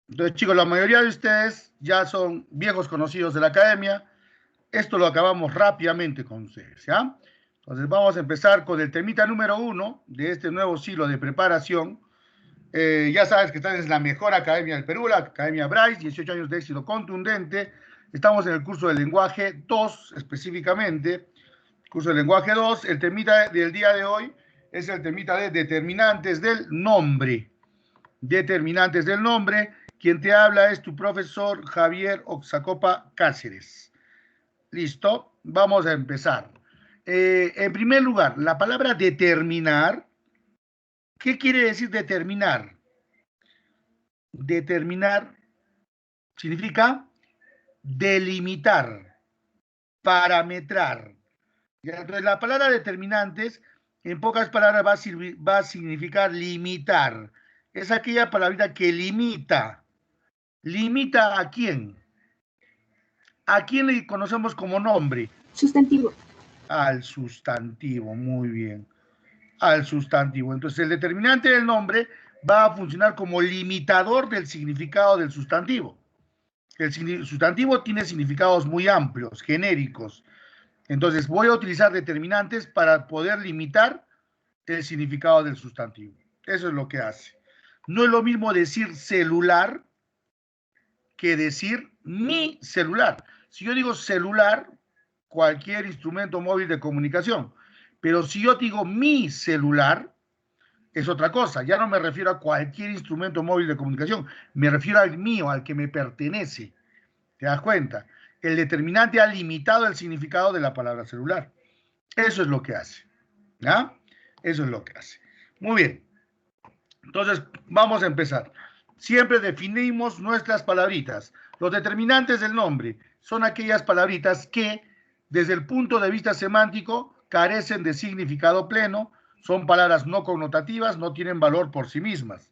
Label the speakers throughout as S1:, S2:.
S1: Entonces, chicos, la mayoría de ustedes ya son viejos conocidos de la academia. Esto lo acabamos rápidamente con ustedes, ¿ya? Entonces, vamos a empezar con el temita número 1 de este nuevo ciclo de preparación. Ya sabes que esta es la mejor academia del Perú, la Academia Bryce, 18 años de éxito contundente. Estamos en el curso del lenguaje 2 específicamente. Curso del lenguaje 2. El temita del día de hoy es el temita de determinantes del nombre. Determinantes del nombre. Quien te habla es tu profesor Javier Oxacopa Cáceres. Listo, vamos a empezar. En primer lugar, la palabra determinar. ¿Qué quiere decir determinar? Determinar significa delimitar, parametrar. Entonces, la palabra determinantes, en pocas palabras, va a significar limitar. Es aquella palabrita que limita. ¿Limita a quién? ¿A quién le conocemos como nombre?
S2: Sustantivo.
S1: Al sustantivo, muy bien. Al sustantivo. Entonces, el determinante del nombre va a funcionar como limitador del significado del sustantivo. El sustantivo tiene significados muy amplios, genéricos. Entonces, voy a utilizar determinantes para poder limitar el significado del sustantivo. Eso es lo que hace. No es lo mismo decir celular que decir mi celular. Si yo digo celular, cualquier instrumento móvil de comunicación. Pero si yo digo mi celular, es otra cosa. Ya no me refiero a cualquier instrumento móvil de comunicación. Me refiero al mío, al que me pertenece. ¿Te das cuenta? El determinante ha limitado el significado de la palabra celular. Eso es lo que hace. ¿Ya? Eso es lo que hace. Muy bien. Entonces, vamos a empezar. Siempre definimos nuestras palabritas. Los determinantes del nombre son aquellas palabritas que, desde el punto de vista semántico, carecen de significado pleno, son palabras no connotativas, no tienen valor por sí mismas.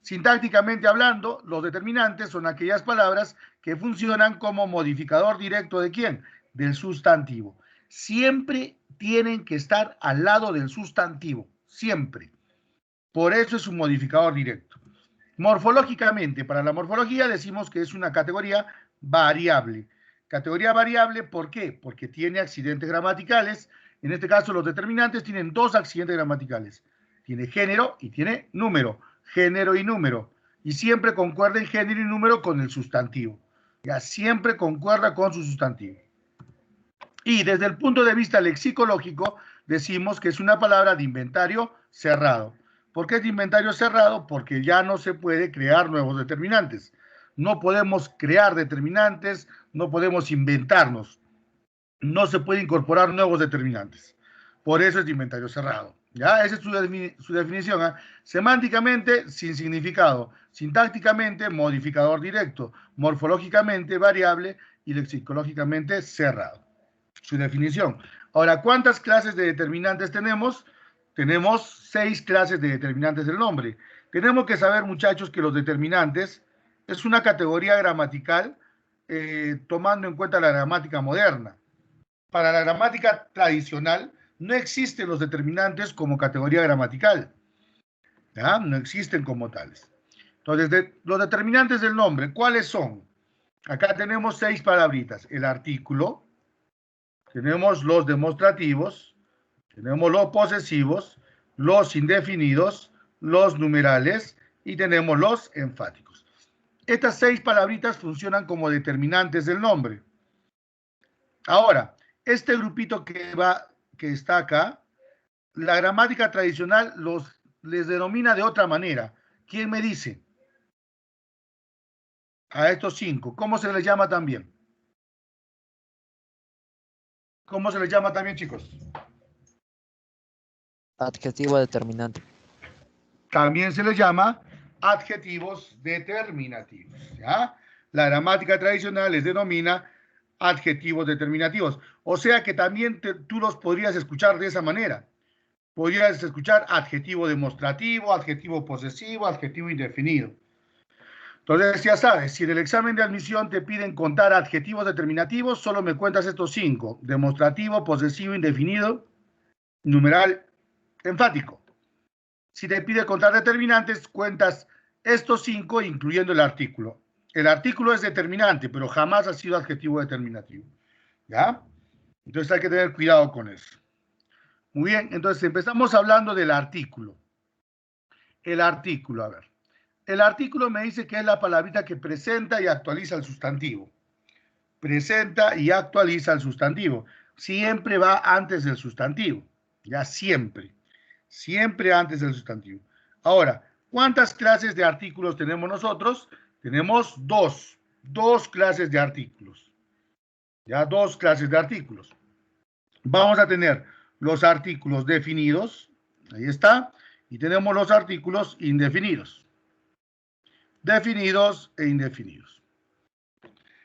S1: Sintácticamente hablando, los determinantes son aquellas palabras que funcionan como modificador directo ¿de quién? Del sustantivo. Siempre tienen que estar al lado del sustantivo, siempre. Por eso es un modificador directo. Morfológicamente, para la morfología decimos que es una categoría variable. Categoría variable, ¿por qué? Porque tiene accidentes gramaticales. En este caso, los determinantes tienen dos accidentes gramaticales. Tiene género y tiene número. Género y número. Y siempre concuerden género y número con el sustantivo. Ya siempre concuerda con su sustantivo. Y desde el punto de vista lexicológico, decimos que es una palabra de inventario cerrado. ¿Por qué es de inventario cerrado? Porque ya no se puede crear nuevos determinantes. No podemos crear determinantes, no podemos inventarnos. No se puede incorporar nuevos determinantes. Por eso es de inventario cerrado. ¿Ya? Esa es su definición. ¿Eh? Semánticamente, sin significado. Sintácticamente, modificador directo. Morfológicamente, variable. Y lexicológicamente, cerrado. Su definición. Ahora, ¿cuántas clases de determinantes tenemos? Tenemos 6 clases de determinantes del nombre. Tenemos que saber, muchachos, que los determinantes es una categoría gramatical tomando en cuenta la gramática moderna. Para la gramática tradicional no existen los determinantes como categoría gramatical. ¿Ya? No existen como tales. Entonces, los determinantes del nombre, ¿cuáles son? Acá tenemos 6 palabritas. El artículo, tenemos los demostrativos, tenemos los posesivos, los indefinidos, los numerales y tenemos los enfáticos. Estas 6 palabritas funcionan como determinantes del nombre. Ahora, este grupito que está acá, la gramática tradicional les denomina de otra manera. ¿Quién me dice? A estos 5. ¿Cómo se les llama también? ¿Cómo se les llama también, chicos?
S3: Adjetivo determinante.
S1: También se les llama adjetivos determinativos. ¿Ya? La gramática tradicional les denomina adjetivos determinativos. O sea que también tú los podrías escuchar de esa manera. Podrías escuchar adjetivo demostrativo, adjetivo posesivo, adjetivo indefinido. Entonces, ya sabes, si en el examen de admisión te piden contar adjetivos determinativos, solo me cuentas estos 5. Demostrativo, posesivo, indefinido numeral enfático. Si te pide contar determinantes, cuentas estos 5, incluyendo el artículo. El artículo es determinante, pero jamás ha sido adjetivo determinativo. ¿Ya? Entonces hay que tener cuidado con eso. Muy bien, entonces empezamos hablando del artículo. El artículo, a ver. El artículo me dice que es la palabrita que presenta y actualiza el sustantivo. Presenta y actualiza el sustantivo. Siempre va antes del sustantivo. Ya siempre. Siempre antes del sustantivo. Ahora, ¿cuántas clases de artículos tenemos nosotros? Tenemos dos. Dos clases de artículos. Ya, dos clases de artículos. Vamos a tener los artículos definidos. Ahí está. Y tenemos los artículos indefinidos. Definidos e indefinidos.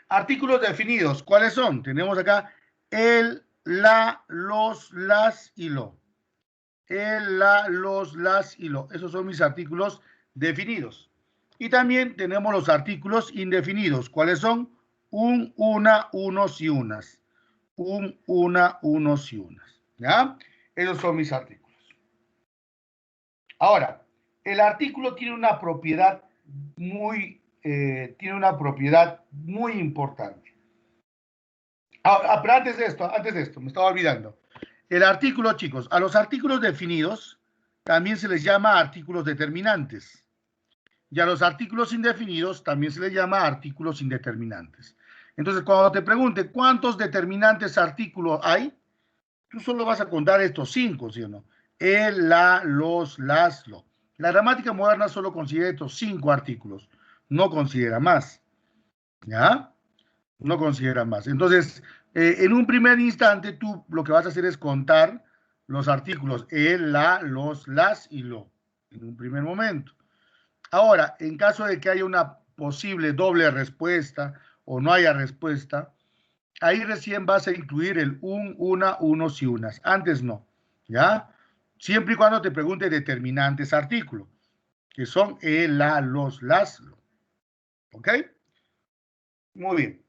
S1: Artículos definidos, ¿cuáles son? Tenemos acá el, la, los, las y lo. El, la, los, las y lo. Esos son mis artículos definidos. Y también tenemos los artículos indefinidos. ¿Cuáles son? Un, una, unos y unas. Un, una, unos y unas. ¿Ya? Esos son mis artículos. Ahora, el artículo tiene una propiedad muy importante. Pero antes de esto, me estaba olvidando. El artículo, chicos, a los artículos definidos también se les llama artículos determinantes. Y a los artículos indefinidos también se les llama artículos indeterminantes. Entonces, cuando te pregunte cuántos determinantes artículos hay, tú solo vas a contar estos 5, ¿sí o no? El, la, los, las, lo. La gramática moderna solo considera estos 5 artículos, no considera más. ¿Ya? No considera más. Entonces, en un primer instante, tú lo que vas a hacer es contar los artículos el, la, los, las y lo, en un primer momento. Ahora, en caso de que haya una posible doble respuesta o no haya respuesta, ahí recién vas a incluir el un, una, unos y unas. Antes no, ¿ya? Siempre y cuando te pregunte determinantes artículos, que son el, la, los, las, lo. ¿Ok? Muy bien.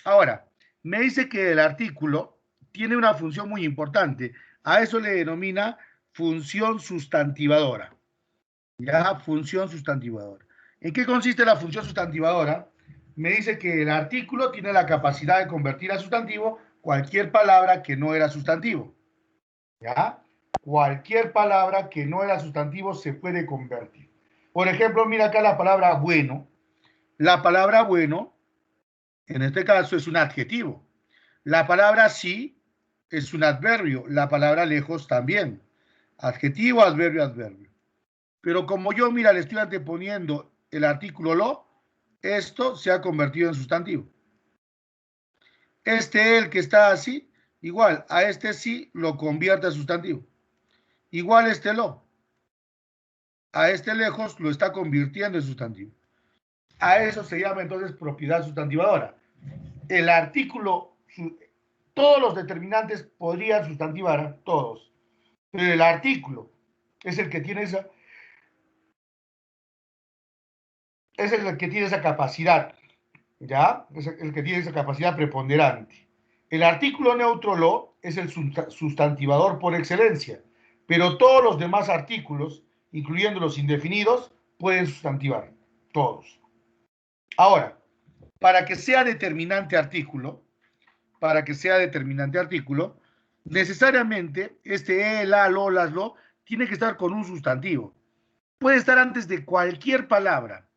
S1: Ahora, me dice que el artículo tiene una función muy importante. A eso le denomina función sustantivadora. ¿Ya? Función sustantivadora. ¿En qué consiste la función sustantivadora? Me dice que el artículo tiene la capacidad de convertir a sustantivo cualquier palabra que no era sustantivo. ¿Ya? Cualquier palabra que no era sustantivo se puede convertir. Por ejemplo, mira acá la palabra bueno. La palabra bueno, en este caso, es un adjetivo. La palabra sí es un adverbio. La palabra lejos también. Adjetivo, adverbio, adverbio. Pero como yo, mira, le estoy anteponiendo el artículo lo, esto se ha convertido en sustantivo. Este el que está así, igual, a este sí lo convierte a sustantivo. Igual este lo. A este lejos lo está convirtiendo en sustantivo. A eso se llama entonces propiedad sustantivadora. El artículo, todos los determinantes podrían sustantivar, todos. Pero el artículo es el que tiene esa, es el que tiene esa capacidad, ¿ya? Es el que tiene esa capacidad preponderante. El artículo neutro lo es el sustantivador por excelencia, pero todos los demás artículos, incluyendo los indefinidos, pueden sustantivar, todos. Ahora, para que sea determinante artículo, necesariamente este el, la, lo, las, lo, tiene que estar con un sustantivo. Puede estar antes de cualquier palabra,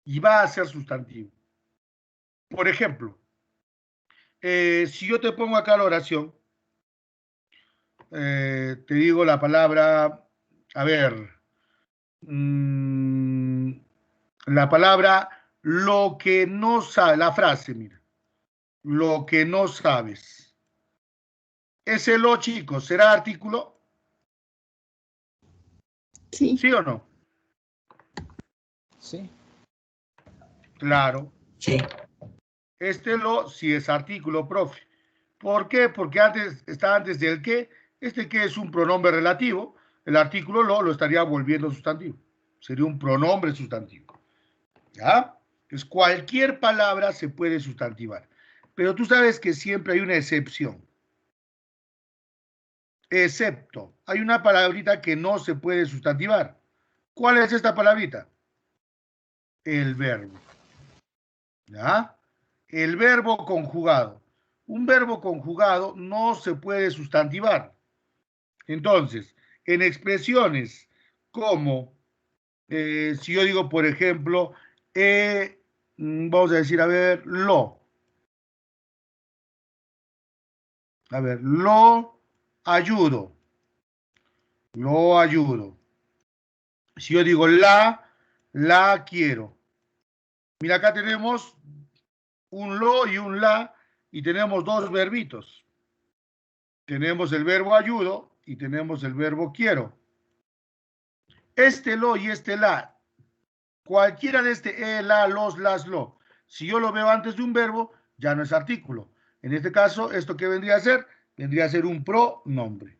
S1: y va a ser sustantivo. Por ejemplo, si yo te pongo acá la oración, te digo la palabra, a ver, la palabra lo que no sabe, la frase, mira, lo que no sabes. Ese lo, chicos, ¿será artículo?
S2: Sí.
S1: ¿Sí o no?
S3: Sí.
S1: Claro.
S3: Sí.
S1: Este lo sí es artículo, profe. ¿Por qué? Porque está antes del que. Este que es un pronombre relativo. El artículo lo estaría volviendo sustantivo. Sería un pronombre sustantivo. ¿Ya? Entonces, cualquier palabra se puede sustantivar. Pero tú sabes que siempre hay una excepción. excepto. Hay una palabrita que no se puede sustantivar. ¿Cuál es esta palabrita? El verbo. ¿Ya? El verbo conjugado. Un verbo conjugado no se puede sustantivar. Entonces, en expresiones como, si yo digo, por ejemplo, vamos a decir, a ver, lo. A ver, lo ayudo. Lo ayudo. Si yo digo la quiero. Mira, acá tenemos un lo y un la, y tenemos dos verbitos. Tenemos el verbo ayudo y tenemos el verbo quiero. Este lo y este la, cualquiera de este la, los, las, lo, si yo lo veo antes de un verbo, ya no es artículo. En este caso, ¿esto qué vendría a ser? Vendría a ser un pronombre.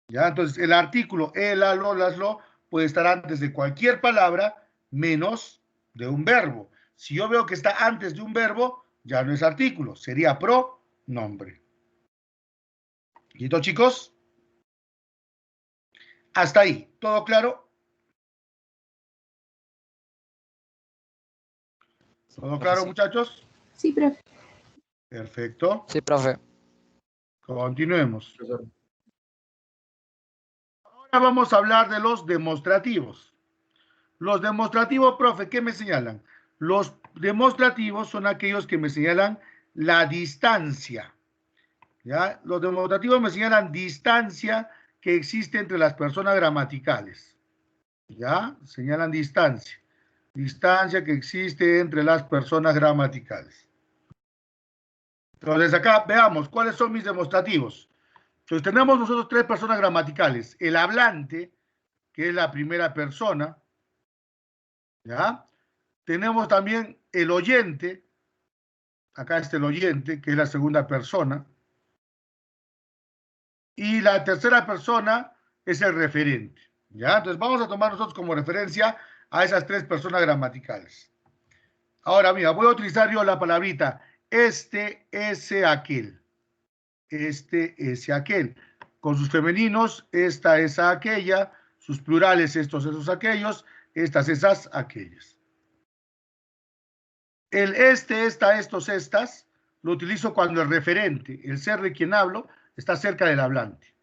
S1: ¿Ya? Entonces, el artículo la, lo, las, lo puede estar antes de cualquier palabra menos de un verbo. Si yo veo que está antes de un verbo, ya no es artículo, sería pronombre. ¿Listo, chicos? Hasta ahí. ¿Todo claro? ¿Todo claro,
S3: Sí.
S1: muchachos?
S2: Sí, profe.
S1: Perfecto.
S3: Sí, profe.
S1: Continuemos. Ahora vamos a hablar de los demostrativos. Los demostrativos, profe, ¿qué me señalan? Los demostrativos son aquellos que me señalan la distancia. ¿Ya? Los demostrativos me señalan distancia que existe entre las personas gramaticales. ¿Ya? Señalan distancia. Distancia que existe entre las personas gramaticales. Entonces acá veamos cuáles son mis demostrativos. Entonces tenemos nosotros tres personas gramaticales. El hablante, que es la primera persona. ¿Ya? Tenemos también el oyente. Acá está el oyente, que es la segunda persona. Y la tercera persona es el referente. ¿Ya? Entonces vamos a tomar nosotros como referencia a esas tres personas gramaticales. Ahora, mira, voy a utilizar yo la palabrita este, ese, aquel. Este, ese, aquel. Con sus femeninos, esta, esa, aquella. Sus plurales, estos, esos, aquellos. Estas, esas, aquellas. El este, esta, estos, estas, lo utilizo cuando el referente, el ser de quien hablo, está cerca del hablante.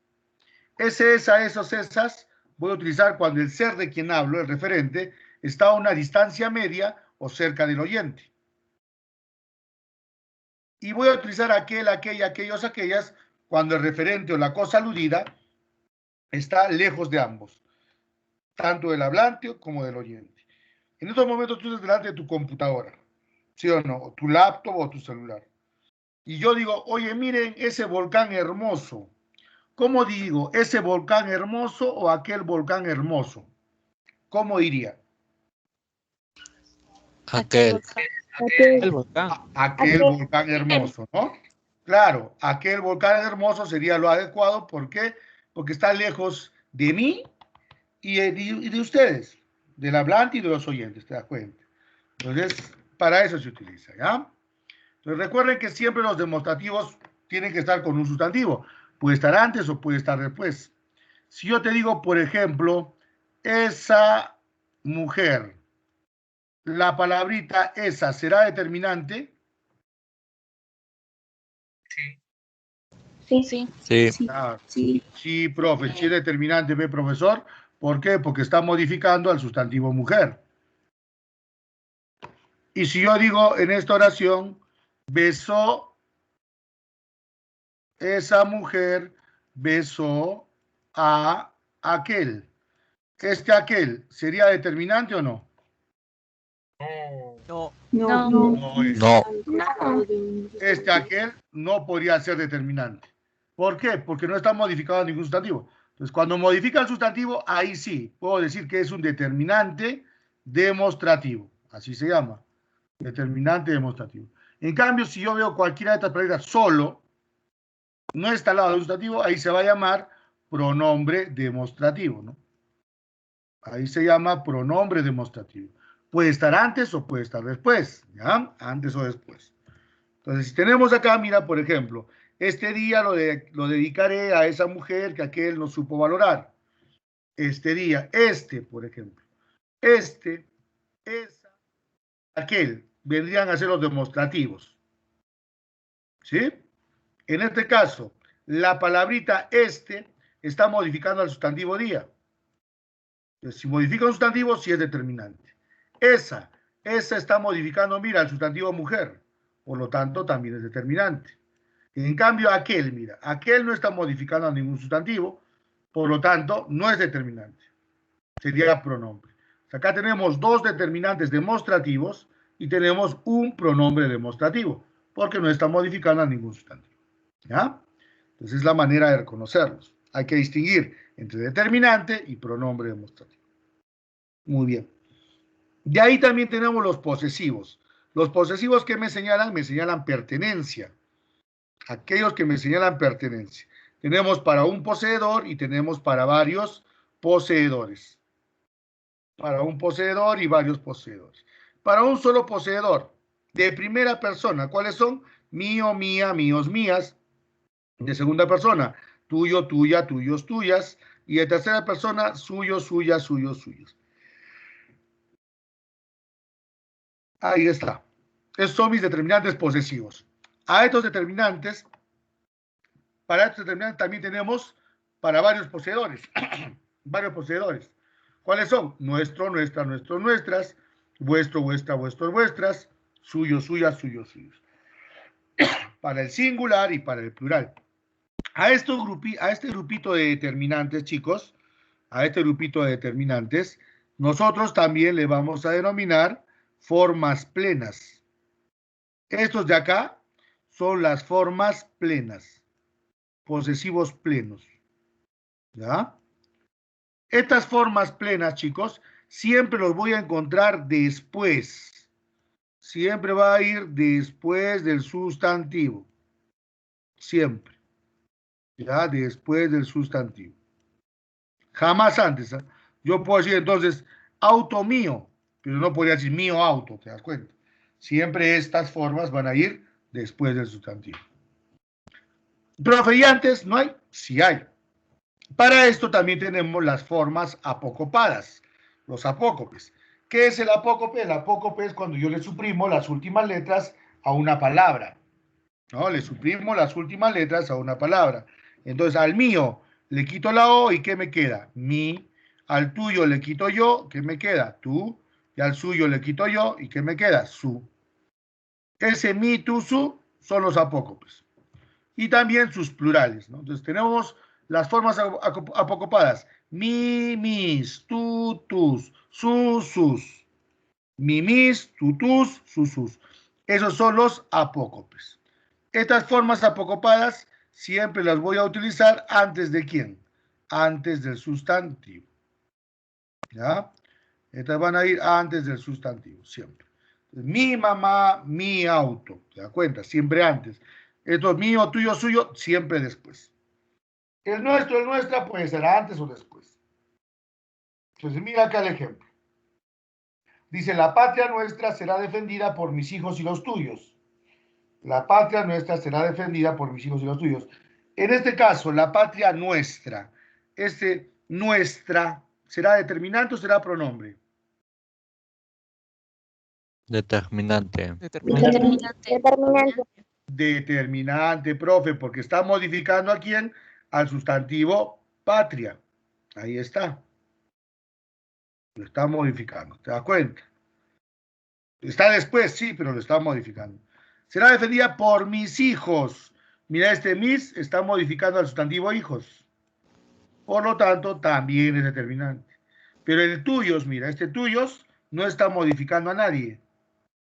S1: Ese, esa, esos, esas, voy a utilizar cuando el ser de quien hablo, el referente, está a una distancia media o cerca del oyente. Y voy a utilizar aquel, aquella, aquellos, aquellas, cuando el referente o la cosa aludida está lejos de ambos, tanto del hablante como del oyente. En estos momentos tú estás delante de tu computadora, ¿sí o no? O tu laptop o tu celular. Y yo digo, oye, miren ese volcán hermoso. ¿Cómo digo? ¿Ese volcán hermoso o aquel volcán hermoso? ¿Cómo diría?
S3: Aquel.
S2: Aquel.
S3: El volcán.
S1: Aquel volcán hermoso, ¿no? Claro, aquel volcán hermoso sería lo adecuado. ¿Por qué? Porque está lejos de mí y de ustedes, del hablante y de los oyentes, ¿te das cuenta? Entonces, para eso se utiliza, ¿ya? Entonces, recuerden que siempre los demostrativos tienen que estar con un sustantivo. Puede estar antes o puede estar después. Si yo te digo, por ejemplo, esa mujer, la palabrita esa, ¿será determinante?
S2: Sí.
S3: Sí.
S2: Sí.
S1: Ah,
S2: Sí.
S1: sí, profe, sí es determinante, ¿ve, profesor? ¿Por qué? Porque está modificando al sustantivo mujer. Y si yo digo en esta oración, besó, esa mujer besó a aquel. ¿Este aquel sería determinante o no?
S3: No.
S2: No.
S1: No es.
S3: No.
S1: Este aquel no podría ser determinante. ¿Por qué? Porque no está modificado ningún sustantivo. Entonces, cuando modifica el sustantivo, ahí sí, puedo decir que es un determinante demostrativo. Así se llama. Determinante demostrativo. En cambio, si yo veo cualquiera de estas palabras solo, no está al lado del sustantivo, ahí se va a llamar pronombre demostrativo, ¿no? Ahí se llama pronombre demostrativo. Puede estar antes o puede estar después, ¿ya? Antes o después. Entonces, si tenemos acá, mira, por ejemplo, Este día lo dedicaré a esa mujer que aquel no supo valorar. Este día, por ejemplo. Esa, aquel, vendrían a ser los demostrativos. ¿Sí? En este caso, la palabrita está modificando al sustantivo día. Entonces, si modifica un sustantivo, sí es determinante. Esa está modificando, mira, al sustantivo mujer. Por lo tanto, también es determinante. En cambio, aquel no está modificando a ningún sustantivo, por lo tanto, no es determinante. Sería pronombre. Acá tenemos dos determinantes demostrativos y tenemos un pronombre demostrativo, porque no está modificando a ningún sustantivo. ¿Ya? Entonces es la manera de reconocerlos. Hay que distinguir entre determinante y pronombre demostrativo. Muy bien. De ahí también tenemos los posesivos. Los posesivos que me señalan pertenencia. Aquellos que me señalan pertenencia. Tenemos para un poseedor y tenemos para varios poseedores. Para un poseedor y varios poseedores. Para un solo poseedor, de primera persona, ¿cuáles son? Mío, mía, míos, mías. De segunda persona, tuyo, tuya, tuyos, tuyas. Y de tercera persona, suyo, suya, suyos, suyos. Ahí está. Esos son mis determinantes posesivos. A estos determinantes, para estos determinantes también tenemos para varios poseedores. Varios poseedores. ¿Cuáles son? Nuestro, nuestra, nuestros, nuestras. Vuestro, vuestra, vuestros, vuestras. Suyos, suyas, suyos, suyos. Para el singular y para el plural. A este grupito de determinantes, chicos, a este grupito de determinantes, nosotros también le vamos a denominar formas plenas. Estos de acá son las formas plenas, posesivos plenos. ¿Ya? Estas formas plenas, chicos, siempre los voy a encontrar después. Siempre va a ir después del sustantivo. Siempre. ¿Ya? Después del sustantivo. Jamás antes. ¿Eh? Yo puedo decir entonces auto mío, pero no podría decir mío auto, ¿te das cuenta? Siempre estas formas van a ir después del sustantivo. Profe, ¿y antes no hay? Sí hay. Para esto también tenemos las formas apocopadas, los apócopes. ¿Qué es el apócope? El apócope es cuando yo le suprimo las últimas letras a una palabra. ¿No? Le suprimo las últimas letras a una palabra. Entonces, al mío le quito la O y ¿qué me queda? Mi. Al tuyo le quito yo, ¿qué me queda? Tú. Y al suyo le quito yo y ¿qué me queda? Su. Ese mi, tu, su son los apócopes. Y también sus plurales, ¿no? Entonces, tenemos las formas apocopadas. Mi, mis, tú, tus, sus, sus. Mi, mis, tú, tus, sus. Esos son los apócopes. Estas formas apocopadas siempre las voy a utilizar antes de ¿quién? Antes del sustantivo. ¿Ya? Estas van a ir antes del sustantivo, siempre. Mi mamá, mi auto. ¿Te das cuenta? Siempre antes. Esto es mío, tuyo, suyo, siempre después. El nuestro, el nuestra, puede ser antes o después. Entonces, mira acá el ejemplo. Dice, la patria nuestra será defendida por mis hijos y los tuyos. La patria nuestra será defendida por mis hijos y los tuyos. En este caso, la patria nuestra, nuestra, ¿será determinante o será pronombre?
S3: Determinante.
S2: Determinante.
S1: Determinante, profe, porque está modificando a quién? Al sustantivo patria. Ahí está. Lo está modificando, ¿te das cuenta? Está después, sí, pero lo está modificando. Será defendida por mis hijos. Mira, este mis está modificando al sustantivo hijos. Por lo tanto, también es determinante. Pero el tuyos, mira, este tuyos no está modificando a nadie.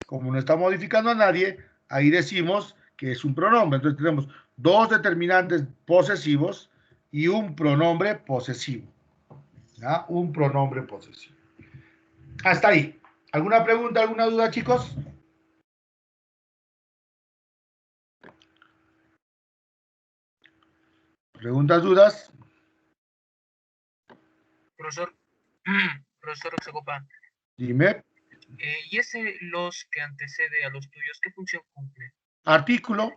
S1: Como no está modificando a nadie, ahí decimos que es un pronombre. Entonces tenemos dos determinantes posesivos y un pronombre posesivo. ¿Ya? Un pronombre posesivo. Hasta ahí. ¿Alguna pregunta, alguna duda, chicos? ¿Preguntas, dudas?
S4: Profesor, profesor Oxacopa,
S1: Dime.
S4: ¿y ese los que antecede a los tuyos, qué función cumple?
S1: Artículo.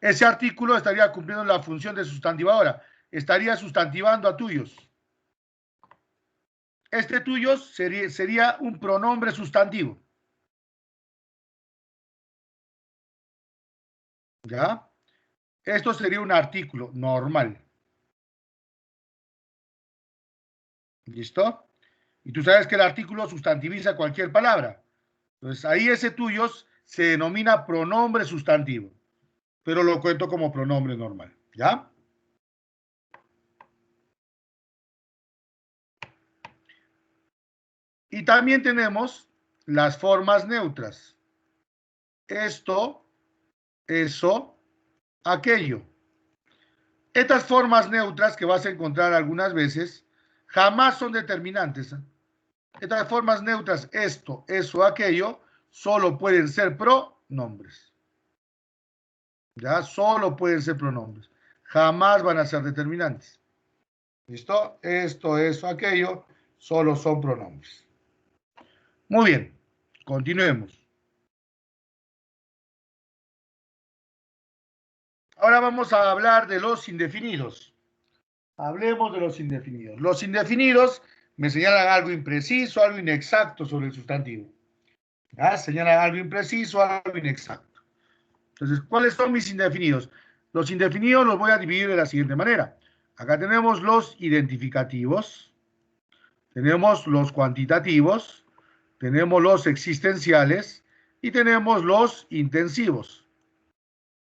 S1: ese artículo estaría cumpliendo la función de sustantivadora. Estaría sustantivando a tuyos. Este tuyos sería un pronombre sustantivo. ¿Ya? Esto sería un artículo normal. ¿Listo? Y tú sabes que el artículo sustantiviza cualquier palabra. Entonces, ahí ese tuyos se denomina pronombre sustantivo. Pero lo cuento como pronombre normal. ¿Ya? Y también tenemos las formas neutras. Esto, eso, aquello. Estas formas neutras que vas a encontrar algunas veces jamás son determinantes. Estas formas neutras, esto, eso, aquello, solo pueden ser pronombres. ¿Ya? Solo pueden ser pronombres. Jamás van a ser determinantes. ¿Listo? Esto, eso, aquello, solo son pronombres. Muy bien. Continuemos. Ahora vamos a hablar de los indefinidos. Hablemos de los indefinidos. Los indefinidos me señalan algo impreciso, algo inexacto sobre el sustantivo. ¿Ya? Señalan algo impreciso, algo inexacto. Entonces, ¿cuáles son mis indefinidos? Los indefinidos los voy a dividir de la siguiente manera. Acá tenemos los identificativos, tenemos los cuantitativos, tenemos los existenciales y tenemos los intensivos.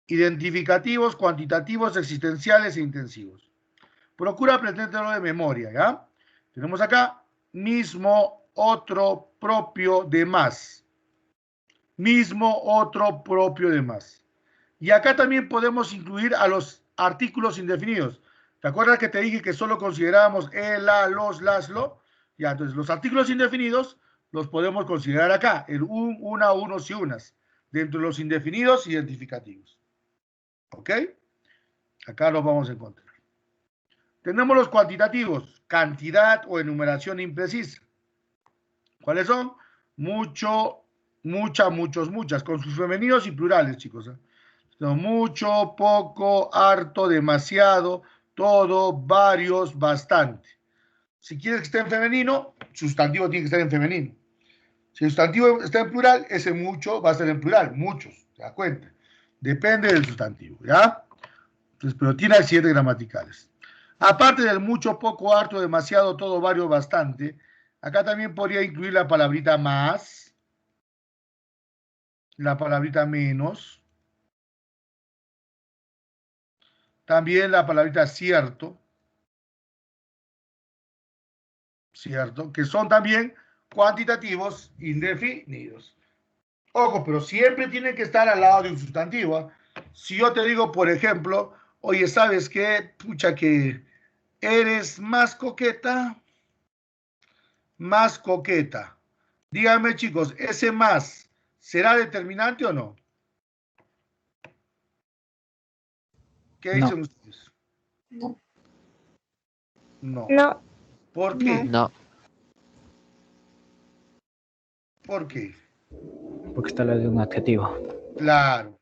S1: Identificativos, cuantitativos, existenciales e intensivos. Procura aprendértelo de memoria, ¿ya? Tenemos acá mismo, otro, propio, demás. Mismo, otro, propio, demás. Y acá también podemos incluir a los artículos indefinidos. ¿Te acuerdas que te dije que solo considerábamos el, la, los, las, lo? Ya, entonces los artículos indefinidos los podemos considerar acá, el un, una, unos y unas, dentro de los indefinidos identificativos. ¿Ok? Acá los vamos a encontrar. Tenemos los cuantitativos, cantidad o enumeración imprecisa. ¿Cuáles son? Mucho, mucha, muchos, muchas, con sus femeninos y plurales, chicos. Mucho, poco, harto, demasiado, todo, varios, bastante. Si quieres que esté en femenino, sustantivo tiene que estar en femenino. Si el sustantivo está en plural, ese mucho va a estar en plural, muchos, ¿te das cuenta? Depende del sustantivo, ¿ya? Entonces, pero tiene accidentes gramaticales. Aparte del mucho, poco, harto, demasiado, todo, varios, bastante, acá también podría incluir la palabrita más, la palabrita menos, también la palabrita cierto, ¿cierto? Que son también cuantitativos indefinidos. Ojo, pero siempre tienen que estar al lado de un sustantivo. Si yo te digo, por ejemplo, oye, ¿sabes qué? Pucha, que eres más coqueta. Más coqueta. Díganme, chicos, ¿ese más será determinante o no? ¿Qué dicen ustedes?
S2: No.
S1: No.
S2: No.
S1: ¿Por qué?
S3: No.
S1: ¿Por qué?
S5: Porque está la de un adjetivo.
S1: Claro.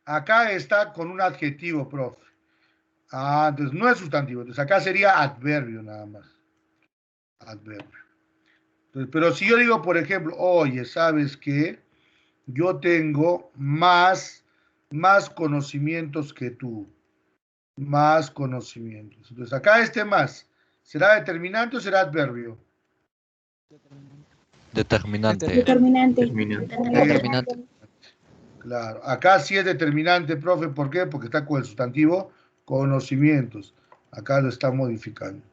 S1: Acá está con un adjetivo, profe. Ah, entonces no es sustantivo. Entonces acá sería adverbio nada más. Adverbio. Entonces, pero si yo digo, por ejemplo, oye, ¿sabes qué? Yo tengo más conocimientos que tú. Más conocimientos. Entonces acá este más, ¿será determinante o será adverbio?
S3: Determinante.
S2: Determinante.
S3: Determinante.
S1: Claro, acá sí es determinante, profe, ¿por qué? Porque está con el sustantivo conocimientos. Acá lo está modificando.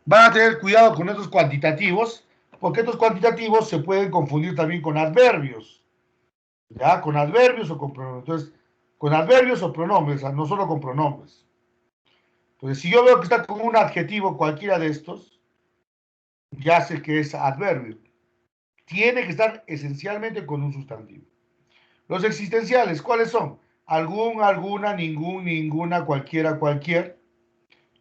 S1: Van a tener cuidado con estos cuantitativos, porque estos cuantitativos se pueden confundir también con adverbios. ¿Ya? Con adverbios o con pronombres. Entonces, con adverbios o pronombres, no solo con pronombres. Entonces, si yo veo que está con un adjetivo cualquiera de estos, ya sé que es adverbio. Tiene que estar esencialmente con un sustantivo. Los existenciales, ¿cuáles son? Algún, alguna, ningún, ninguna, cualquiera, cualquier.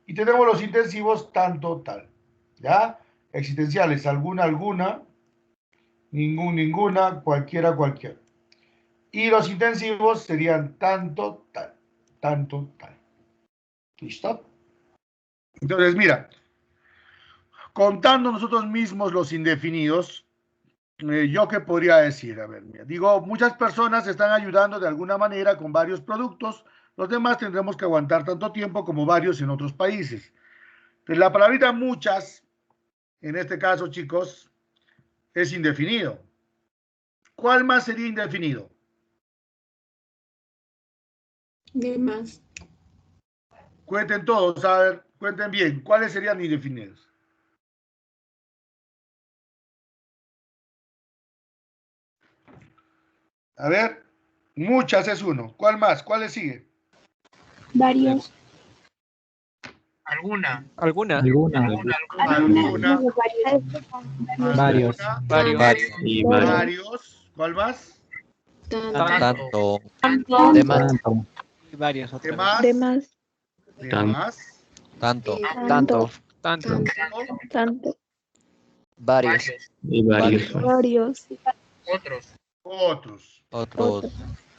S1: Y tenemos los intensivos, tanto, tal. ¿Ya? Existenciales, alguna, alguna, ningún, ninguna, cualquiera, cualquier. Y los intensivos serían tanto, tal, tanto, tal. ¿Listo? Entonces, mira, contando nosotros mismos los indefinidos, ¿yo qué podría decir? A ver, mira, digo, muchas personas están ayudando de alguna manera con varios productos, los demás tendremos que aguantar tanto tiempo como varios en otros países. Entonces, la palabrita muchas, en este caso, chicos, es indefinido. ¿Cuál más sería indefinido?
S6: De más.
S1: Cuenten todos, a ver, cuenten bien, ¿cuáles serían indefinidos? A ver, muchas es uno. ¿Cuál más? ¿Cuál le sigue?
S2: Varios.
S4: Alguna.
S5: ¿Alguna?
S6: Alguna.
S1: Alguna.
S5: Varios.
S3: Varios.
S7: Y varios.
S1: Varios. ¿Cuál más?
S3: Tanto.
S2: Tanto.
S3: De más.
S5: Tanto. Y varios
S1: ¿De
S5: otra vez.
S1: más?
S2: De más.
S1: ¿De
S7: Tan-
S1: más?
S3: Tanto.
S5: Tanto.
S6: Tanto.
S2: Tanto.
S3: Varios.
S7: Y varios.
S2: Varios.
S4: Otros.
S1: Otros.
S3: Otros.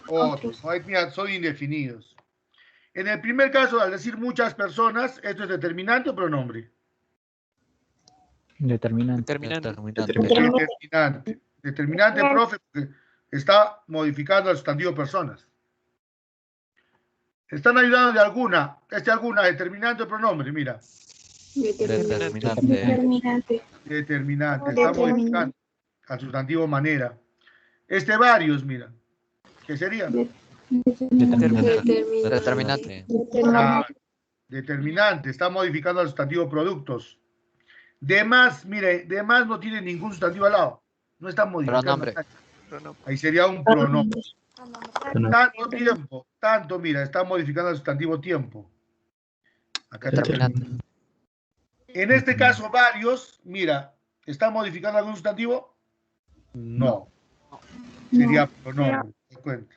S1: Otros. Ay, mira, son indefinidos. En el primer caso, al decir muchas personas, ¿esto es determinante o pronombre?
S5: Determinante.
S3: Determinante.
S1: Determinante. Determinante, profe, porque está modificando el sustantivo personas. Están ayudando de alguna. Alguna, determinante o pronombre, mira.
S3: Determinante.
S2: Determinante.
S1: Determinante. Está modificando al sustantivo manera. Varios, mira. ¿Qué sería?
S3: Determinante.
S1: Ah, determinante. Está modificando al sustantivo productos. De más, mire, de más no tiene ningún sustantivo al lado. No está modificando.
S3: Pronombre.
S1: Ahí sería un pronombre.
S7: Bueno,
S1: Tanto tiempo. Tanto, mira, está modificando el sustantivo tiempo. Acá está.
S3: Determinante.
S1: En este caso, varios, mira, ¿está modificando algún sustantivo? No. Sería pronombre. ¿Te cuenta?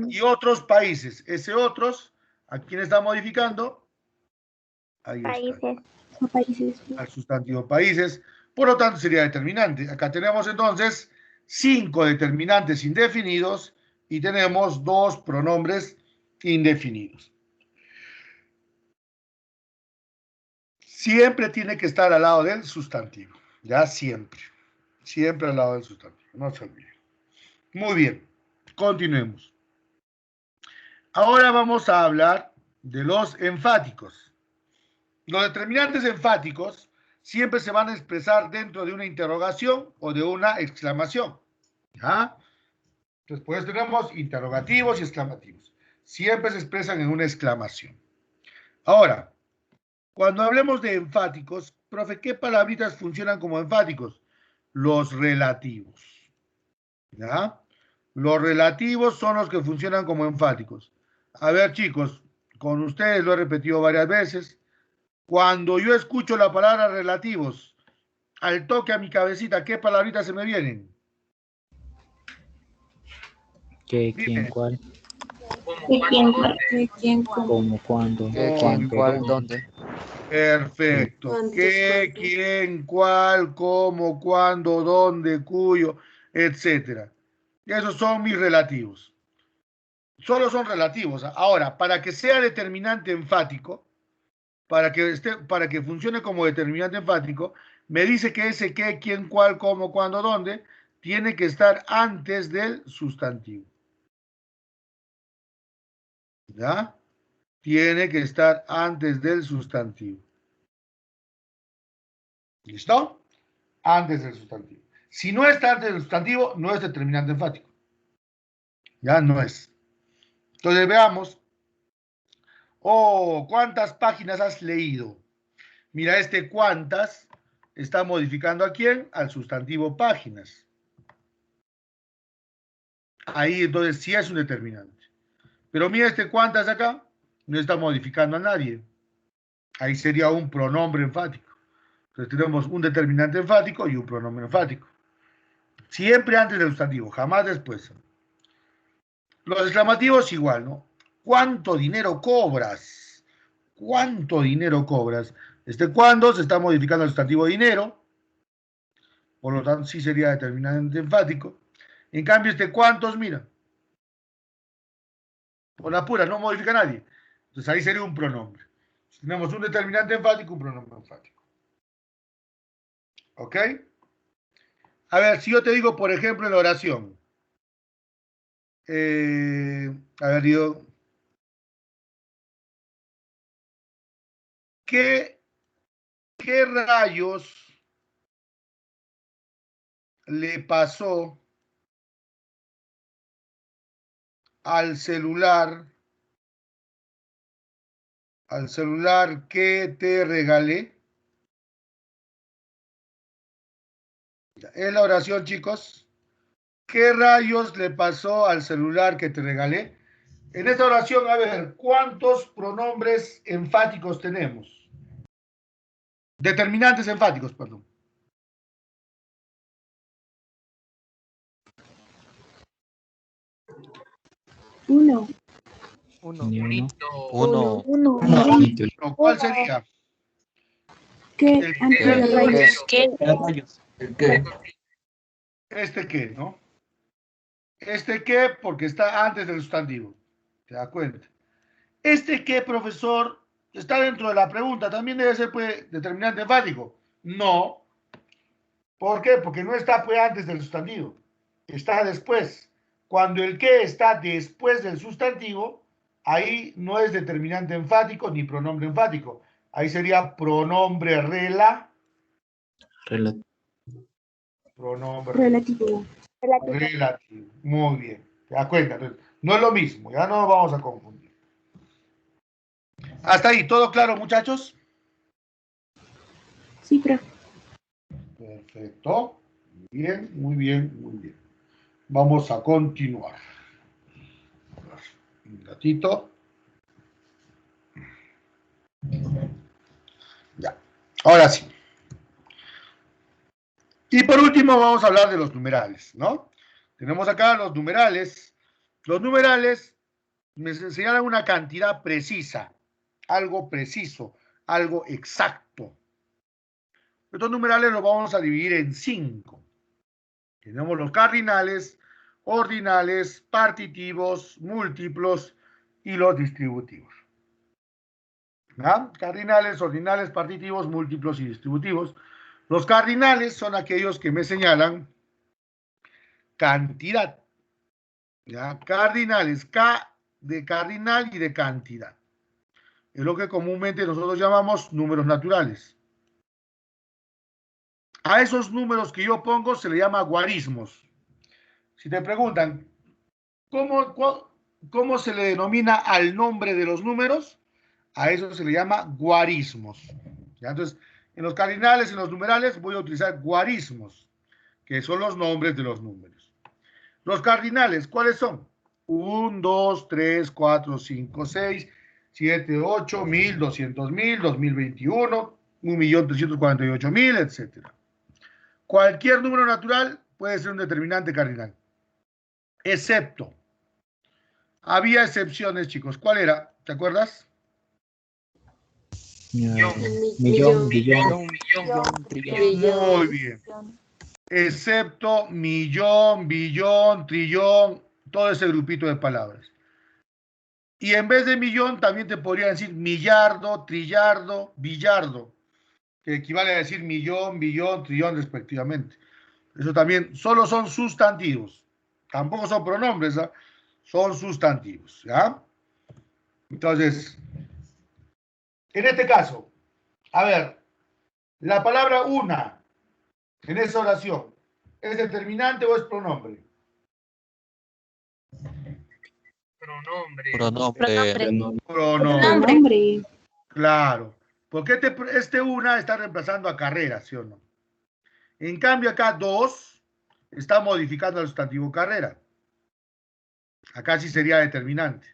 S1: Y otros países. Ese otros, ¿a quién está modificando? Ahí está.
S2: Países.
S1: Al sustantivo países. Por lo tanto, sería determinante. Acá tenemos entonces 5 determinantes indefinidos y tenemos 2 pronombres indefinidos. Siempre tiene que estar al lado del sustantivo. Ya siempre. Siempre al lado del sustantivo. No se olviden. Muy bien. Continuemos. Ahora vamos a hablar de los enfáticos. Los determinantes enfáticos siempre se van a expresar dentro de una interrogación o de una exclamación. ¿Ya? Después tenemos interrogativos y exclamativos. Siempre se expresan en una exclamación. Ahora, cuando hablemos de enfáticos, profe, ¿qué palabritas funcionan como enfáticos? Los relativos. ¿Ya? Los relativos son los que funcionan como enfáticos. A ver, chicos, con ustedes lo he repetido varias veces. Cuando yo escucho la palabra relativos, al toque a mi cabecita, ¿qué palabritas se me vienen?
S5: ¿Qué,
S1: Dime.
S5: quién, cuál?
S6: ¿Quién?
S5: ¿Cómo, cuándo?
S3: ¿Qué, quién, cuál, dónde?
S1: Perfecto.
S6: ¿Cuántos,
S1: ¿Qué,
S6: cuántos?
S1: quién, cuál, cómo, cuándo, dónde, cuyo, etcétera? Esos son mis relativos. Solo son relativos. Ahora, para que sea determinante enfático, para que funcione como determinante enfático, me dice que ese qué, quién, cuál, cómo, cuándo, dónde, tiene que estar antes del sustantivo. ¿Ya? Tiene que estar antes del sustantivo. ¿Listo? Antes del sustantivo. Si no está antes del sustantivo, no es determinante enfático. Ya no es. Entonces veamos. Oh, ¿cuántas páginas has leído? Mira, cuántas está modificando ¿a quién? Al sustantivo páginas. Ahí entonces sí es un determinante. Pero mira cuántas acá, no está modificando a nadie. Ahí sería un pronombre enfático. Entonces tenemos un determinante enfático y un pronombre enfático. Siempre antes del sustantivo, jamás después. Los exclamativos igual, ¿no? ¿Cuánto dinero cobras? ¿Cuánto dinero cobras? Cuándo se está modificando el sustantivo dinero, por lo tanto sí sería determinante enfático. En cambio, cuántos, mira, O la pura, no modifica a nadie. Entonces ahí sería un pronombre. Tenemos un determinante enfático, un pronombre enfático. ¿Ok? A ver, si yo te digo, por ejemplo, en la oración. A ver, digo. ¿Qué rayos le pasó al celular que te regalé? En la oración, chicos, ¿qué rayos le pasó al celular que te regalé? En esta oración, a ver, ¿cuántos pronombres enfáticos tenemos? Determinantes enfáticos, perdón.
S2: Uno.
S5: Ni uno.
S3: Uno.
S2: Uno.
S1: No, ¿cuál sería?
S2: ¿Qué?
S1: El
S2: Antes de
S3: ¿Qué?
S2: rayos. ¿Qué?
S1: ¿Este qué, no? ¿Este qué? Porque está antes del sustantivo. ¿Te das cuenta? ¿Este qué, profesor? Está dentro de la pregunta. ¿También debe ser pues, determinante enfático? No. ¿Por qué? Porque no está pues, antes del sustantivo. Está después. Cuando el qué está después del sustantivo, ahí no es determinante enfático ni pronombre enfático. Ahí sería pronombre pronombre
S2: Relativo.
S1: relativo. Muy bien. ¿Te das cuenta? Entonces, no es lo mismo. Ya no nos vamos a confundir. Hasta ahí. ¿Todo claro, muchachos?
S2: Sí, profe.
S1: Perfecto. Bien, muy bien, muy bien. Vamos a continuar. Un ratito. Ya. Ahora sí. Y por último vamos a hablar de los numerales, ¿no? Tenemos acá los numerales. Los numerales me señalan una cantidad precisa, algo preciso, algo exacto. Estos numerales los vamos a dividir en 5. Tenemos los cardinales, ordinales, partitivos, múltiplos y los distributivos. ¿Ah? Cardinales, ordinales, partitivos, múltiplos y distributivos. Los cardinales son aquellos que me señalan cantidad. ¿Ya? Cardinales, K de cardinal y de cantidad. Es lo que comúnmente nosotros llamamos números naturales. A esos números que yo pongo se le llama guarismos. Si te preguntan, ¿cómo se le denomina al nombre de los números? A eso se le llama guarismos. ¿Ya? Entonces, en los cardinales, en los numerales, voy a utilizar guarismos, que son los nombres de los números. Los cardinales, ¿cuáles son? 1, 2, 3, 4, 5, 6, 7, 8, 1000, 200.000, 2021, 1.348.000, etc. Cualquier número natural puede ser un determinante cardinal, excepto, había excepciones, chicos. ¿Cuál era? ¿Te acuerdas?
S5: Millón, billón.
S1: Muy bien. Excepto millón, billón, trillón, todo ese grupito de palabras. Y en vez de millón también te podría decir millardo, trillardo, billardo, que equivale a decir millón, billón, trillón respectivamente. Eso también solo son sustantivos. Tampoco son pronombres, ¿eh? Son sustantivos, ¿ya? Entonces, en este caso, a ver, la palabra una en esa oración, ¿es determinante o es pronombre?
S3: Pronombre.
S2: Pronombre.
S1: Claro. Porque este una está reemplazando a carrera, ¿sí o no? En cambio, acá dos está modificando el sustantivo carrera. Acá sí sería determinante.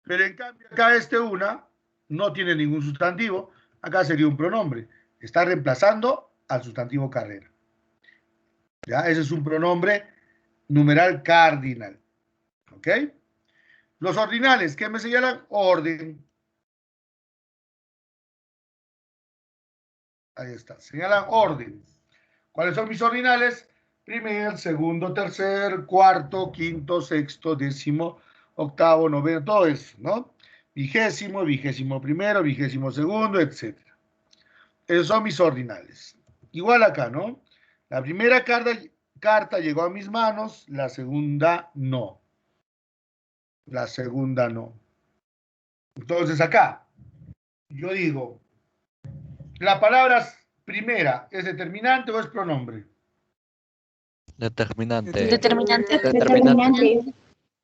S1: Pero en cambio, acá este una no tiene ningún sustantivo. Acá sería un pronombre. Está reemplazando al sustantivo carrera. ¿Ya? Ese es un pronombre numeral cardinal. ¿Ok? Los ordinales, ¿qué me señalan? Orden. Ahí está. Señalan orden. ¿Cuáles son mis ordinales? Primer, segundo, tercer, cuarto, quinto, sexto, décimo, octavo, noveno, todo eso, ¿no? Vigésimo, vigésimo primero, vigésimo segundo, etc. Esos son mis ordinales. Igual acá, ¿no? La primera carta llegó a mis manos, la segunda no. La segunda no. Entonces acá, yo digo, ¿la palabra primera es determinante o es pronombre?
S3: Determinante.
S6: Determinante.
S2: Determinante.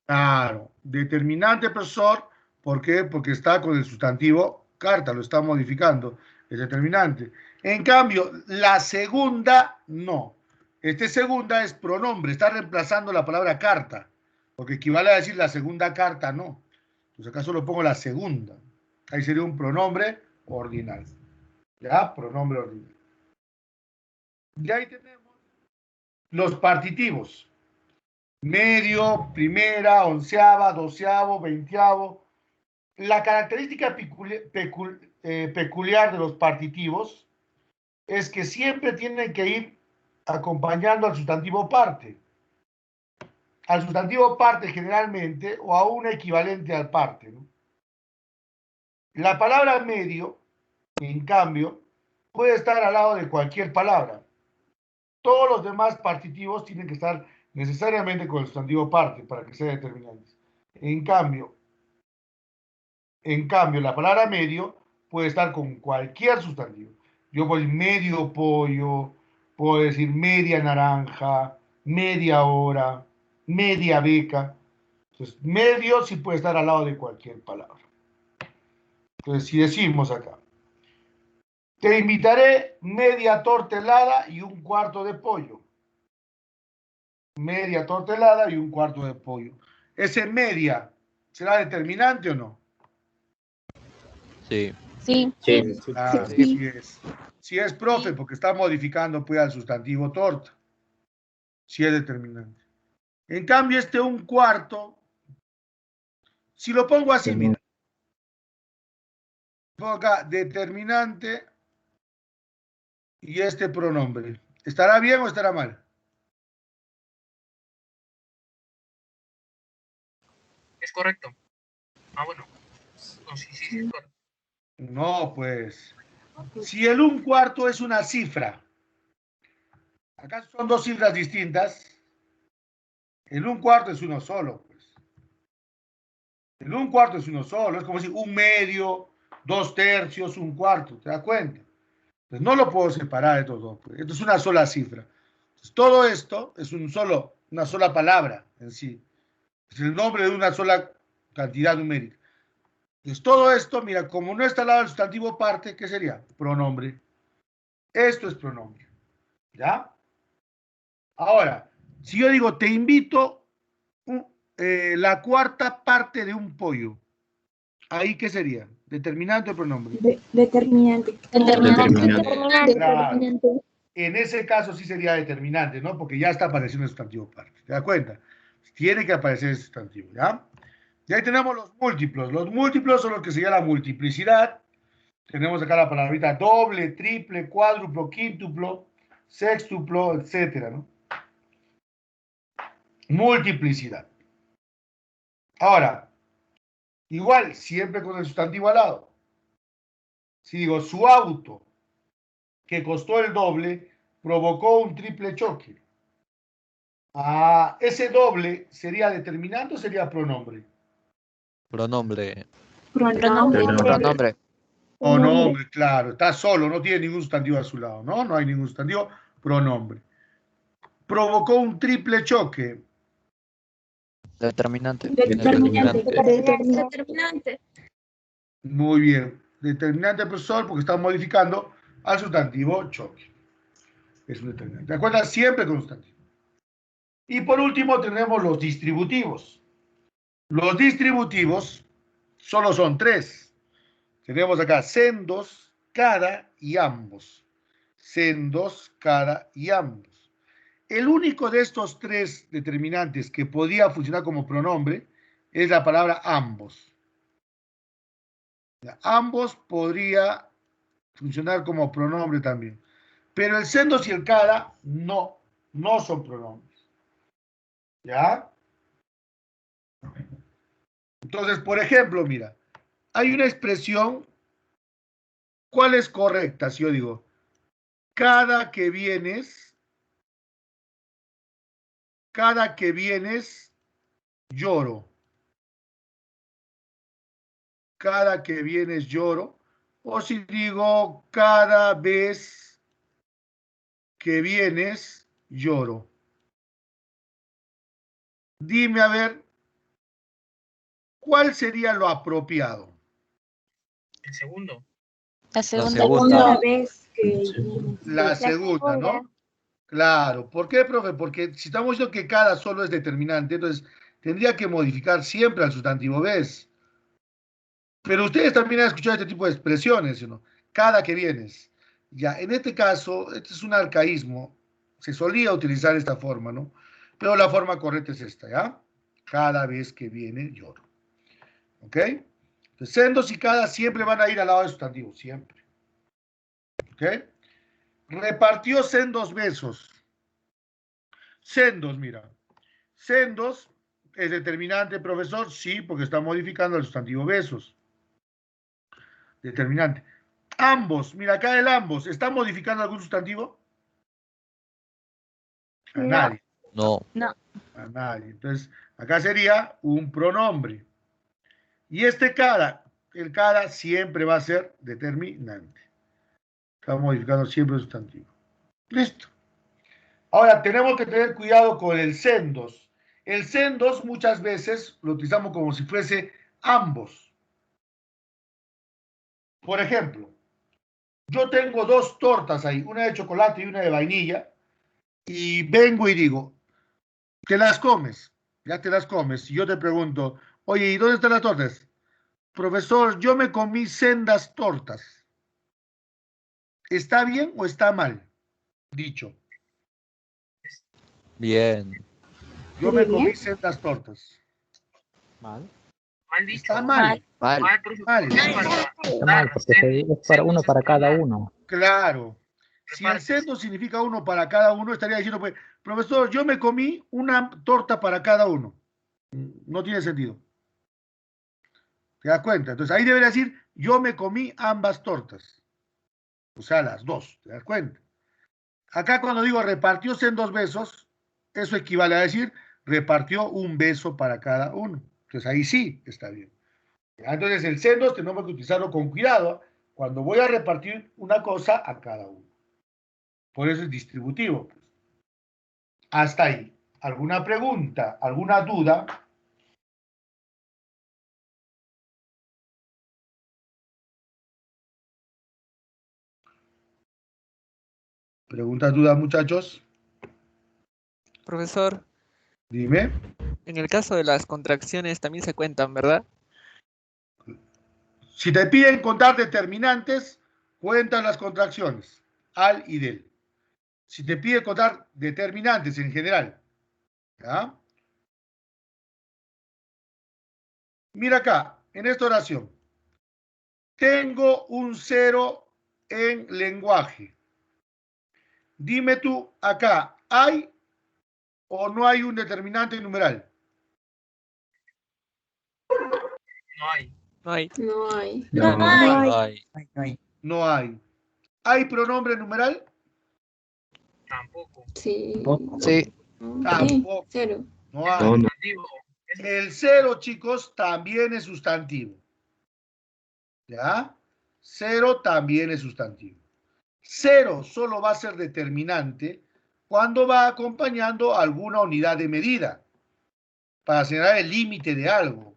S1: Claro, determinante, profesor. ¿Por qué? Porque está con el sustantivo carta, lo está modificando. Es determinante. En cambio, la segunda no. Este segunda es pronombre, está reemplazando la palabra carta, porque equivale a decir la segunda carta, no. Entonces acá solo pongo la segunda. Ahí sería un pronombre ordinal. ¿Ya? Pronombre ordinal. Y ahí tenemos los partitivos. Medio, primera, onceava, doceavo, veinteavo. La característica peculiar de los partitivos es que siempre tienen que ir acompañando al sustantivo parte. Al sustantivo parte generalmente o a un equivalente al parte, ¿no? La palabra medio, en cambio, puede estar al lado de cualquier palabra. Todos los demás partitivos tienen que estar necesariamente con el sustantivo parte para que sea determinante. En cambio, la palabra medio puede estar con cualquier sustantivo. Yo puedo decir medio pollo, puedo decir media naranja, media hora, media beca. Entonces, medio sí puede estar al lado de cualquier palabra. Entonces, si decimos acá, te invitaré media torta helada y un cuarto de pollo. Media torta helada y un cuarto de pollo. ¿Ese media será determinante o no?
S3: Sí.
S5: Sí.
S1: Ah,
S2: Sí.
S1: sí es. Si es profe, porque está modificando pues al sustantivo torta. Si es determinante. En cambio, este un cuarto, si lo pongo así, mira, pongo acá determinante y este pronombre. ¿Estará bien o estará mal?
S4: Es correcto. Ah, bueno. No, sí, es correcto.
S1: No, pues. Si el un cuarto es una cifra, acá son dos cifras distintas, el un cuarto es uno solo, pues. El un cuarto es uno solo, es como decir un medio, dos tercios, un cuarto, ¿te das cuenta? Pues no lo puedo separar de estos dos, pues. Esto es una sola cifra. Entonces, todo esto es una sola palabra en sí. Es el nombre de una sola cantidad numérica. Entonces, todo esto, mira, como no está al lado del sustantivo parte, ¿qué sería? Pronombre. Esto es pronombre. ¿Ya? Ahora, si yo digo, te invito la cuarta parte de un pollo, ¿ahí qué sería? ¿Determinante o pronombre?
S2: Determinante.
S5: Determinante.
S1: Claro. En ese caso sí sería determinante, ¿no? Porque ya está apareciendo el sustantivo parte. ¿Te das cuenta? Tiene que aparecer el sustantivo, ¿ya? Y ahí tenemos los múltiplos. Los múltiplos son los que se llama multiplicidad. Tenemos acá la palabrita doble, triple, cuádruplo, quíntuplo, sextuplo, etcétera, ¿no? Multiplicidad. Ahora, igual, siempre con el sustantivo al lado. Si digo, su auto, que costó el doble, provocó un triple choque. Ah, ese doble sería determinante o sería pronombre.
S3: Pronombre.
S5: Pronombre.
S1: Pronombre, claro, está solo, no tiene ningún sustantivo a su lado, ¿no? No hay ningún sustantivo, pronombre. Provocó un triple choque.
S3: Determinante.
S2: Determinante.
S1: Muy bien. Determinante, profesor, porque está modificando al sustantivo choque. Es un determinante. ¿Te acuerdas? Siempre con sustantivo. Y por último tenemos los distributivos. Los distributivos solo son tres. Tenemos acá sendos, cada y ambos. Sendos, cada y ambos. El único de estos tres determinantes que podía funcionar como pronombre es la palabra ambos. Ambos podría funcionar como pronombre también. Pero el sendos y el cada no son pronombres. ¿Ya? Entonces, por ejemplo, mira, hay una expresión, ¿cuál es correcta? Si yo digo, cada que vienes, lloro. Cada que vienes lloro. O si digo, cada vez que vienes lloro. Dime a ver, ¿cuál sería lo apropiado?
S4: El segundo.
S5: La
S3: segunda.
S2: Segunda vez que
S1: La segunda, ¿no? Claro. ¿Por qué, profe? Porque si estamos diciendo que cada solo es determinante, entonces tendría que modificar siempre al sustantivo ves. Pero ustedes también han escuchado este tipo de expresiones, ¿no? Cada que vienes. Ya, en este caso, este es un arcaísmo. Se solía utilizar esta forma, ¿no? Pero la forma correcta es esta, ¿ya? Cada vez que viene, lloro. ¿Ok? Entonces, sendos y cada siempre van a ir al lado del sustantivo, siempre. ¿Ok? Repartió sendos besos. Sendos, mira. Sendos es determinante, profesor, sí, porque está modificando el sustantivo besos. Determinante. Ambos, mira acá el ambos, ¿está modificando algún sustantivo? A nadie.
S3: No.
S1: A nadie. Entonces, acá sería un pronombre. Y este cada, el cada siempre va a ser determinante. Está modificando siempre el sustantivo. Listo. Ahora, tenemos que tener cuidado con el sendos. El sendos muchas veces lo utilizamos como si fuese ambos. Por ejemplo, yo tengo dos tortas ahí, una de chocolate y una de vainilla, y vengo y digo, te las comes, ya te las comes. Y yo te pregunto, oye, ¿y dónde están las tortas? Profesor, yo me comí sendas tortas. ¿Está bien o está mal? Dicho.
S3: Bien.
S1: Yo me comí sendas tortas.
S8: Mal.
S4: Mal dicho.
S1: Está mal.
S3: Mal.
S4: Mal, profe.
S1: Mal.
S8: Está mal, porque es para uno para cada uno.
S1: Claro. Si el sendo significa uno para cada uno, estaría diciendo, pues, profesor, yo me comí una torta para cada uno. No tiene sentido. ¿Te das cuenta? Entonces ahí debería decir, yo me comí ambas tortas. O sea, las dos. ¿Te das cuenta? Acá cuando digo repartióse en dos besos, eso equivale a decir, repartió un beso para cada uno. Entonces ahí sí está bien. Entonces el sendos tenemos que utilizarlo con cuidado cuando voy a repartir una cosa a cada uno. Por eso es distributivo. Hasta ahí. ¿Alguna pregunta? ¿Alguna duda? ¿Preguntas, dudas, muchachos?
S9: Profesor,
S1: Dime.
S9: en el caso de las contracciones también se cuentan, ¿verdad?
S1: Si te piden contar determinantes, cuentan las contracciones, al y del. Si te pide contar determinantes en general, ¿ya? Mira acá, en esta oración. Tengo un 0 en lenguaje. Dime tú, acá, ¿hay o no hay un determinante numeral?
S4: No hay.
S9: No hay.
S6: No hay.
S5: No hay.
S1: No hay. ¿Hay pronombre numeral?
S4: Tampoco.
S6: Sí.
S3: Sí.
S1: Tampoco.
S6: Cero.
S1: No
S4: Es
S1: hay.
S7: No, no.
S4: sustantivo.
S1: El 0, chicos, también es sustantivo. ¿Ya? 0 también es sustantivo. 0 solo va a ser determinante cuando va acompañando alguna unidad de medida para señalar el límite de algo.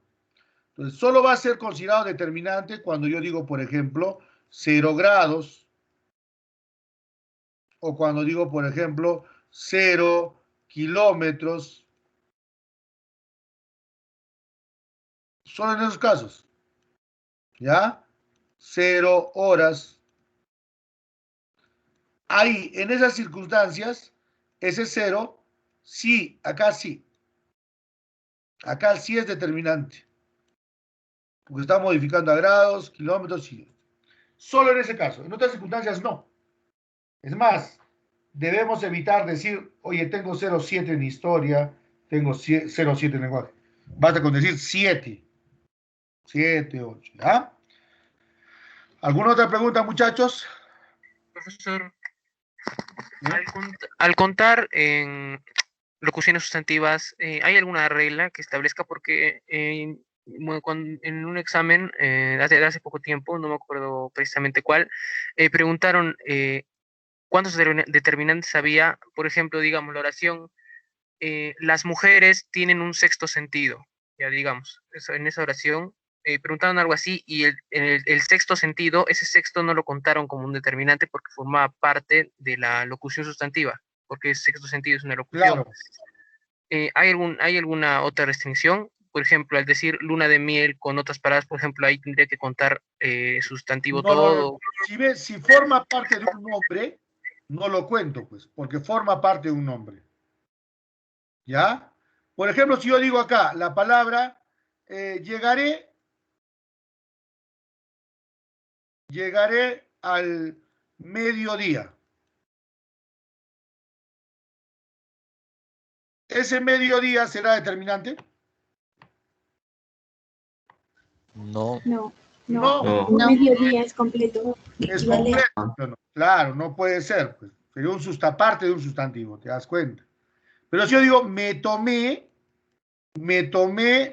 S1: Entonces, solo va a ser considerado determinante cuando yo digo, por ejemplo, 0 grados, o cuando digo, por ejemplo, 0 kilómetros. Solo en esos casos. ¿Ya? 0 horas. Ahí, en esas circunstancias, ese 0, sí, acá sí. Acá sí es determinante. Porque está modificando a grados, kilómetros, sí. Solo en ese caso. En otras circunstancias, no. Es más, debemos evitar decir, oye, tengo 0,7 en historia, tengo 0,7 en lenguaje. Basta con decir 7. 7, 8, ¿ya? ¿Alguna otra pregunta, muchachos?
S4: Profesor,
S1: ¿Sí?
S4: al contar en locuciones sustantivas, ¿hay alguna regla que establezca? Porque en un examen hace poco tiempo, no me acuerdo precisamente cuál, preguntaron cuántos determinantes había. Por ejemplo, digamos, la oración, las mujeres tienen un sexto sentido, ya digamos, en esa oración preguntaron algo así y el sexto sentido, ese sexto no lo contaron como un determinante porque formaba parte de la locución sustantiva, porque el sexto sentido es una locución.
S1: Claro.
S4: ¿Hay alguna otra restricción? Por ejemplo, al decir luna de miel con otras palabras, por ejemplo, ahí tendría que contar sustantivo todo.
S1: Si forma parte de un nombre, no lo cuento, pues, porque forma parte de un nombre. ¿Ya? Por ejemplo, si yo digo acá la palabra llegaré al mediodía. ¿Ese mediodía será determinante?
S2: No,
S1: No.
S6: No.
S2: mediodía es completo.
S1: Es
S2: Equivalente.
S1: completo. No. Claro, no puede ser. Pues. Sería parte de un sustantivo, ¿te das cuenta? Pero si yo digo me tomé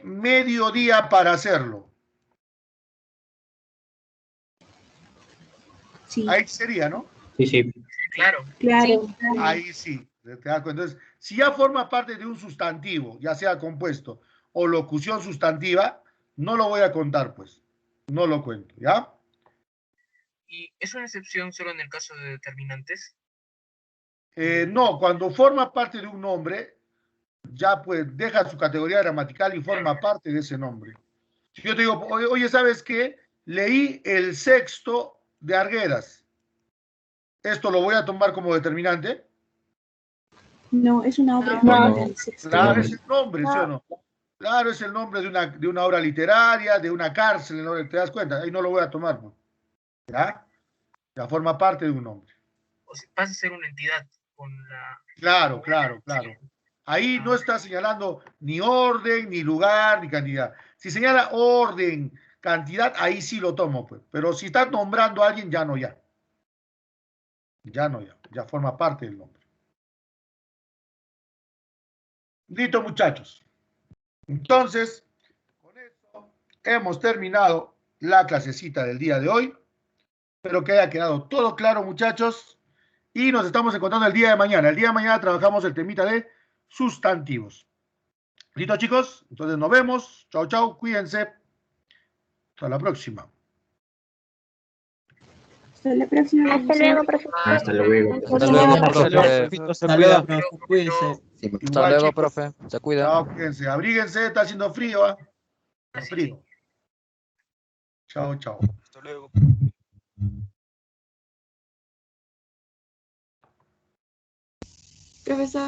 S1: mediodía para hacerlo.
S2: Sí,
S1: Ahí sería, ¿no?
S7: Sí, sí.
S4: Claro.
S2: claro.
S1: Ahí sí. ¿Te das cuenta? Entonces, si ya forma parte de un sustantivo, ya sea compuesto o locución sustantiva, no lo voy a contar, pues. No lo cuento, ¿ya?
S4: ¿Y es una excepción solo en el caso de determinantes?
S1: No, cuando forma parte de un nombre, ya pues deja su categoría gramatical y forma parte de ese nombre. Si yo te digo, oye, ¿sabes qué? Leí el sexto de Arguedas. ¿Esto lo voy a tomar como determinante?
S2: No, es una obra
S7: No.
S2: del sexto.
S1: Claro, es el nombre, ¿sí o no? Claro, es el nombre de una obra literaria, de una cárcel, ¿no? ¿Te das cuenta? Ahí no lo voy a tomar, ¿no? ¿Ya? Ya forma parte de un nombre.
S4: O sea, pasa a ser una entidad con la...
S1: Claro. Ahí no está señalando ni orden, ni lugar, ni cantidad. Si señala orden, cantidad, ahí sí lo tomo, pues. Pero si está nombrando a alguien, ya no, ya. Ya forma parte del nombre. Listo, muchachos. Entonces, con esto hemos terminado la clasecita del día de hoy. Espero que haya quedado todo claro, muchachos. Y nos estamos encontrando el día de mañana. El día de mañana trabajamos el temita de sustantivos. ¿Listo, chicos? Entonces nos vemos. Chao, chao. Cuídense. Hasta la próxima.
S2: Hasta la próxima.
S6: Hasta luego, profesor.
S7: Hasta luego.
S3: Hasta luego, profe.
S9: Hasta luego, profe. Cuídense.
S3: Hasta
S1: Igual,
S3: luego,
S1: chicos.
S3: profe. Se cuida.
S1: Chao, cuídense. Abríguense. Está haciendo frío, ¿ah? Está frío. Chao, chao.
S9: Hasta luego.
S6: Profesor.